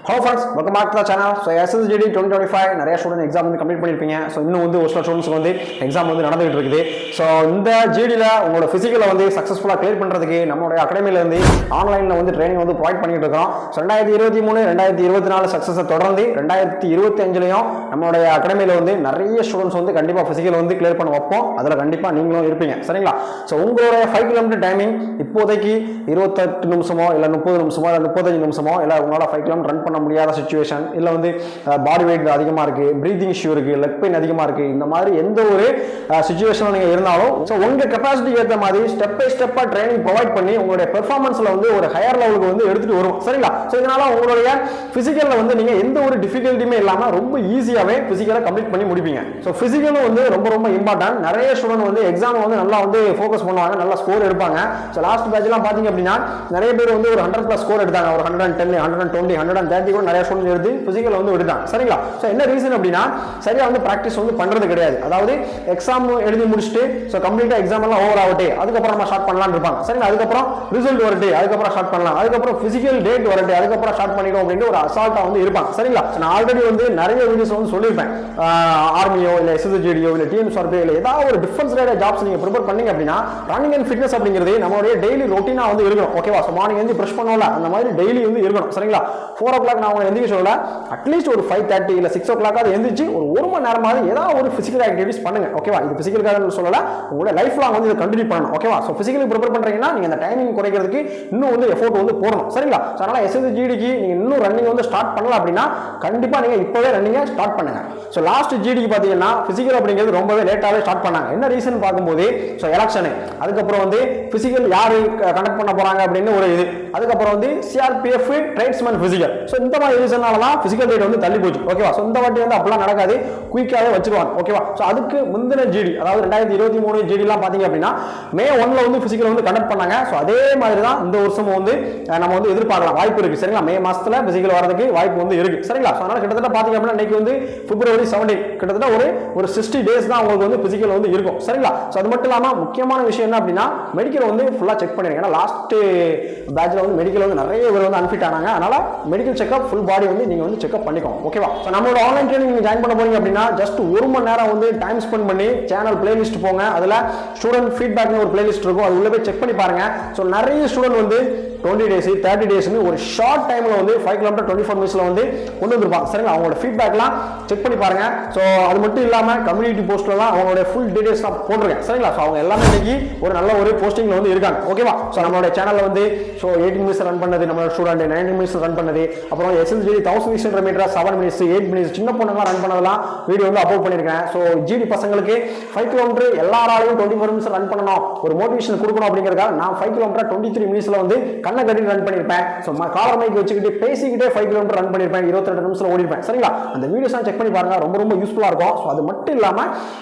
Hello friends, welcome back to the channel. So SSGD 2025 நிறைய student exam வந்து complete பண்ணிருப்பீங்க. So இன்னும் வந்து ஒரு சில ஸ்டூடெண்ட்ஸ்க்கு வந்து எக்ஸாம் வந்து நடந்துகிட்டு இருக்குது. ஸோ இந்த ஜிடியில் உங்களோட ஃபிசிக்கலை வந்து சக்ஸஸ்ஃபுல்லாக கிளியர் பண்ணுறதுக்கு நம்மளுடைய அகாடமியில் வந்து ஆன்லைனில் வந்து ட்ரைனிங் வந்து ப்ரொவைட் பண்ணிட்டு இருக்கோம். ஸோ 2023 2024 சக்ஸஸை தொடர்ந்து 2025லையும் நம்மளுடைய அகாடமியில் வந்து நிறைய ஸ்டூடெண்ட்ஸ் வந்து கண்டிப்பாக ஃபிசிக்கல் வந்து கிளியர் பண்ண வைப்போம். அதில் கண்டிப்பாக நீங்களும் இருப்பீங்க, சரிங்களா? ஸோ உங்களுடைய 5 கிலோமீட்டர் டைமிங் இப்போதைக்கு 28 நிமிஷமோ இல்லை 30 நிமிஷமோ இல்லை 35 நிமிஷமோ இல்லை உங்களால் 5 கிலோமீட்டர் ரன் பண்ண முடியாத சிச்சுவேஷன், இல்லை வந்து பாடி வெயிட் அதிகமாக இருக்கு, பிரீதிங் இஷ்யூ இருக்கு, லெக் பெயின் அதிகமாக இருக்கு, இந்த மாதிரி எந்த ஒரு சிச்சுவேஷன் நீங்க இருந்தாலும் ஸோ உங்க கெப்பாசிட்டிக்கு ஏற்ற மாதிரி ஸ்டெப் பை ஸ்டெப்பா ட்ரைனிங் ப்ரொவைட் பண்ணி உங்களுடைய பெர்ஃபார்மன்ஸ்ல வந்து ஒரு ஹையர் லெவலுக்கு வந்து எடுத்துட்டு வரும், சரிங்களா? ஸோ இதனால உங்களுடைய பிசிக்கல்ல வந்து நீங்க எந்த ஒரு டிஃபிகல்ட்டியுமே இல்லாம ரொம்ப ஈஸியாவே பிசிக்கலை கம்ப்ளீட் பண்ணி முடிப்பீங்க. ஸோ பிசிக்கலும் வந்து ரொம்ப ரொம்ப இம்பார்ட்டன்ட். நிறைய ஸ்டூடெண்ட் வந்து எக்ஸாம் வந்து நல்லா வந்து ஃபோக்கஸ் பண்ணுவாங்க, நல்லா ஸ்கோர் எடுப்பாங்க. ஸோ லாஸ்ட் பேட்ச்லாம் பாத்தீங்க அப்படின்னா நிறைய பேர் வந்து ஒரு 100+ ஸ்கோர் எடுத்தாங்க, ஒரு 110 120 130 கூட நிறைய ஸ்டூடெண்ட் எடுத்து பிசிக்கல் வந்து எடுத்தாங்க, சரிங்களா? ஸோ என்ன ரீசன் அப்படின்னா சரியா வந்து பிராக்டிஸ் வந்து பண்றது கிடையாது. அதாவது எக்ஸாம் எழுதி முடிச்சுட்டு ஸோ கம்ப்ளீட்டா எக்ஸாம் எல்லாம் ஓவர் ஆகட்டே அதுக்கப்புறம் நம்ம ஸ்டார்ட் பண்ணலாம்னு இருப்பாங்க, சரிங்களா? அதுக்கப்புறம் ரிசல்ட் வரட்டே அதுக்கப்புறம் ஸ்டார்ட் பண்ணலாம், அதுக்கப்புறம் பிசிக்கல் டேட் வரட்டே அதுக்கப்புறம் ஸ்டார்ட் பண்ணிடும் அப்படின்னு ஒரு அசால்ட்டா வந்து இருப்பாங்க, சரிங்களா? நான் ஆல்ரெடி வந்து நிறைய வீடியோஸ் வந்து சொல்லியிருப்பேன். ஆர்மியோ இல்லை எஸ்எஸ்ஜிடியோ இல்லை டிஎம்எஸ்ஆர்பியோ இல்லை ஏதாவது ஒரு டிஃபென்ஸ் ரிலேட்டட் ஜாப்ஸ் நீங்க ப்ரிப்பேர் பண்ணீங்க அப்படின்னா ரன்னிங் அண்ட் ஃபிட்னஸ் அப்படிங்கிறது நம்மளுடைய டெய்லி ரொட்டீனா வந்து இருக்கணும், ஓகேவா? ஸோ மார்னிங் வந்து பிரஷ் பண்ணோம்ல அந்த மாதிரி டெய்லி வந்து இருக்கணும், சரிங்களா? 4 o'clock நான் உங்களை எந்திரிக்க சொல்லல, அட்லீஸ்ட் ஒரு 5:30 இல்லை 6 o'clock அது எந்திரிச்சு ஒரு மணி நேரமாவது ஏதாவது ஒரு பிசிக்கல் ஆக்டிவிட்டிஸ் பண்ணுங்க, ஓகேவா? இது பிசிக்கலுக்காக சொல்லல, உங்களோட லைஃப் லாங் வந்து இதை கண்டினியூ பண்ணணும், ஓகேவா? ஸோ பிசிக்கலுக்கு ப்ரிப்பேர் பண்றீங்கன்னா நீங்க அந்த டைமிங் குறைக்கிறதுக்கு இன்னும் வந்து எஃபோர்ட் வந்து போடணும், சரிங்களா? ஸோ அதனால எஸ்எஸ்ஜிடிக்கு நீங்க இன்னும் ரன்னிங் வந்து ஸ்டார்ட் பண்ணல அப்படின்னா கண்டிப்பா நீங்க இப்பவே ரன்னிங்கை ஸ்டார்ட் பண்ணுங்க. ஸோ லாஸ்ட் ஜிடிக்கு பாத்தீங்கன்னா பிசிக்கல் அப்படிங்கிறது ரொம்பவே லேட்டாவே ஸ்டார்ட் பண்ணாங்க. என்ன ரீசன் பார்க்கும்போது ஸோ எலெக்ஷன், அதுக்கப்புறம் வந்து பிசிக்கல் யாரு கண்டக்ட் பண்ண போறாங்க அப்படின்னு ஒரு இது, அதுக்கப்புறம் வந்து சிஆர்பிஎஃப் ட்ரேட்ஸ்மேன் பிசிக்கல். ஸோ இந்த மாதிரி ரீசனால தான் பிசிக்கல் டேட் வந்து தள்ளி போச்சு, ஓகேவா? ஸோ இந்த வாட்டி வந்து அப்படிலாம் நடக்காது, குயிக்காவே வச்சிருவாங்க, ஓகேவா? ஸோ அதுக்கு முந்தின ஜிடி அதாவது 2023 ஜிடிலாம் பாத்தீங்க அப்படின்னா மே 1ல வந்து பிசிக்கல் வந்து கண்டக்ட் பண்ணாங்க. ஸோ அதே மாதிரி தான் இந்த வருஷம் வந்து நம்ம வந்து எதிர்பார்க்கலாம், வாய்ப்பு இருக்கு, சரிங்களா? மே மாசத்துல பிசிக்கல் வரதுக்கு வாய்ப்பு வந்து இருக்கு, சரிங்களா? ஸோ அதனால கிட்டத்தட்ட பாத்தீங்க அப்படின்னா இன்னைக்கு வந்து பிப்ரவரி 17 கிட்டத்தட்ட ஒரு 60 டேஸ் தான் உங்களுக்கு வந்து பிசிக்கல் வந்து இருக்கும், சரிங்களா? ஸோ அது மட்டும் இல்லாம முக்கியமான விஷயம் என்ன அப்படின்னா மெடிக்கல் வந்து ஃபுல்லா செக் பண்ணிருங்க. ஏன்னா லாஸ்ட் பேட்ச்ல வந்து மெடிக்கல் வந்து நிறைய பேர் வந்து அன்ஃபிட் ஆனாங்க. அதனால மெடிக்கல் செக்அப் ஃபுல் பாடி வந்து நீங்க வந்து செக்அப் பண்ணிக்கோங்க, ஓகேவா? ஸோ நம்மளோட ஆன்லைன் ட்ரைனிங் நீங்க ஜாயின் பண்ண போறீங்க அப்படின்னா ஜஸ்ட் 1 மணி நேரம் வந்து டைம் ஸ்பெண்ட் பண்ணி சேனல் பிளேலிஸ்ட் போங்க, அதுல ஸ்டூடெண்ட் ஃபீட்பேக்னு ஒரு பிளேலிஸ்ட் இருக்கும், அது உள்ள போய் செக் பண்ணி பாருங்க. ஸோ நிறைய ஸ்டூடெண்ட் வந்து 20 days 30 days ஒரு ஷார்ட் டைம்ல வந்து 5 கிலோமீட்டர் 24 மினிட்ஸ்ல வந்து கொண்டு வந்திருப்பாங்க, சரிங்களா? அவங்களோட ஃபீட்பேக்லாம் செக் பண்ணி பாருங்க. ஸோ அது மட்டும் இல்லாம கம்யூனிட்டி போஸ்ட்லாம் அவங்களோட ஃபுல் டீடைல்ஸ் நான் போட்டிருக்கேன், சரிங்களா? ஸோ அவங்க எல்லாமே இன்னைக்கு ஒரு நல்ல ஒரு போஸ்டிங்ல வந்து இருக்காங்க, ஓகேவா? ஸோ நம்மளோட சேனல்ல வந்து ஸோ 18 மினிட்ஸ் ரன் பண்ணது, நம்மளோட ஸ்டூடெண்ட் 19 மினிட்ஸ் ரன் பண்ணது, அப்புறம் எஸ்எஸ்ஜிடி 1600 மீட்டர் 7 மினிட்ஸ் 8 மினிட்ஸ் சின்ன பொண்ணுங்க ரன் பண்ணதெல்லாம் வீடியோ வந்து அப்லோட் பண்ணிருக்கேன். ஸோ ஜிடி பசங்களுக்கு 5 கிலோமீட்டர் எல்லாராலையும் 24 மினிட்ஸ் ரன் பண்ணணும், ஒரு மோட்டிவேஷன் கொடுக்கணும் அப்படிங்கிறதுக்காக நான் 5 கிலோமீட்டர் 23 மினிட்ஸ்ல வந்து கண்ணை கட்டி ரன் பண்ணிருப்பேன். ஸோ காலர் மைக் வச்சுக்கிட்டு பேசிக்கிட்டே 5 கிலோமீட்டர் ரன் பண்ணிருப்பேன், 22 நிமிஷத்துல ஓடிருப்பேன், சரிங்களா? அந்த வீடியோஸ் செக் பண்ணி பாருங்க, ரொம்ப ரொம்ப யூஸ்ஃபுல்லா இருக்கும். ஸோ அது மட்டும் இல்லாம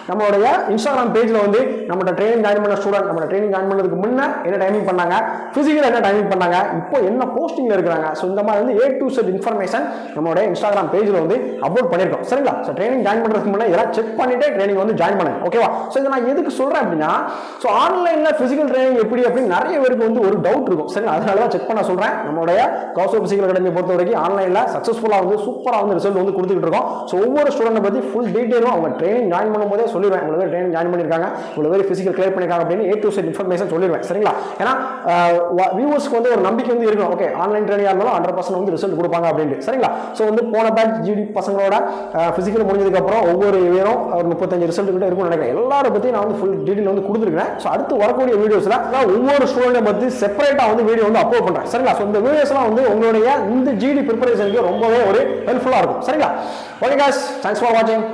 நம்மளுடைய இன்ஸ்டாகிராம் பேஜ்ல வந்து நம்ம ட்ரைனிங் ஜாயின் பண்ண ஸ்டூடெண்ட் நம்ம ட்ரைனிங் ஜாயின் பண்ணதுக்கு முன்ன என்ன டைமிங் பண்ணாங்க, பிசிக்கல் என்ன டைமிங் பண்ணாங்க, இப்போ என்ன போஸ்டிங்ல இருக்காங்க, ஸோ இந்த மாதிரி வந்து A to Z இன்ஃபர்மேஷன் நம்மளுடைய இன்ஸ்டாகிராம் பேஜ்ல வந்து அப்லோட் பண்ணிருக்கோம், சரிங்களா? ஸோ ட்ரைனிங் ஜாயின் பண்றதுக்கு முன்னாடி இதெல்லாம் செக் பண்ணிட்டு ட்ரைனிங் வந்து ஜாயின் பண்ணுங்க, ஓகேவா? ஸோ இதை நான் எதுக்கு சொல்றேன் அப்படின்னா ஸோ ஆன்லைன்ல பிசிக்கல் ட்ரைனிங் எப்படி அப்படின்னு நிறைய பேருக்கு வந்து ஒரு டவுட் இருக்கும், சரிங்களா? அதனால தான் செக் பண்ண சொல்றேன். நம்மளுடைய கௌசோ பிசிக்கல் அகாடமி பொறுத்த வரைக்கும் ஆன்லைன்ல சக்சஸ்ஃபுல்லா வந்து சூப்பரா வந்து ரிசல்ட் வந்து கொடுத்துட்டு இருக்கோம். ஸோ ஒவ்வொரு ஸ்டூடெண்ட் பத்தி ஃபுல் டீடைலும் அவங்க ட்ரைனிங் ஜாயின் பண்ணும்போதே சொல்லிடுவேன், இவ்வளவு ட்ரைனிங் ஜாயின் பண்ணிருக்காங்க, இவ்வளவு பிசிக்கல் கிளியர் பண்ணிருக்காங்க அப்படின்னு A to Z இன்ஃபர்மேஷன் சொல்லிடுவேன், சரிங்களா? ஏன்னா வியூவர்ஸ்க்கு வந்து ஒரு நம்பிக்கை வந்து இருக்கணும், ஓகே ஆன்லைன் ட்ரைனிங் இருந்தாலும் 100% வந்து ரிசல்ட் கொடுப்பாங்க அப்படின்னு, சரிங்களா? ஸோ வந்து போன பேட்ச் ஜிடி பசங்களோட பிசிக்கல் முடிஞ்சதுக்கு அப்புறம் ஒவ்வொரு இயரும் ஒரு 35 ரிசல்ட் கிட்ட இருக்கும்னு நினைக்கிறேன். எல்லாரும் பத்தி நான் வந்து ஃபுல் டீடைல் வந்து கொடுத்துருக்கேன். ஸோ அடுத்து வரக்கூடிய வீடியோஸ்ல ஒவ்வொரு ஸ்டூடெண்ட் பத்தி செப்பரேட்டா வந்து வீடியோ வந்து அப்லோட் பண்றேன், சரிங்களா? ஸோ இந்த வீடியோஸ்லாம் வந்து உங்களுடைய இந்த ஜிடி ப்ரிப்பரேஷனுக்கு ரொம்பவே ஒரு ஹெல்ப்ஃபுல்லா இருக்கும், சரிங்களா? ஓகே गाइस, தேங்க்ஸ் ஃபார் வாட்சிங்.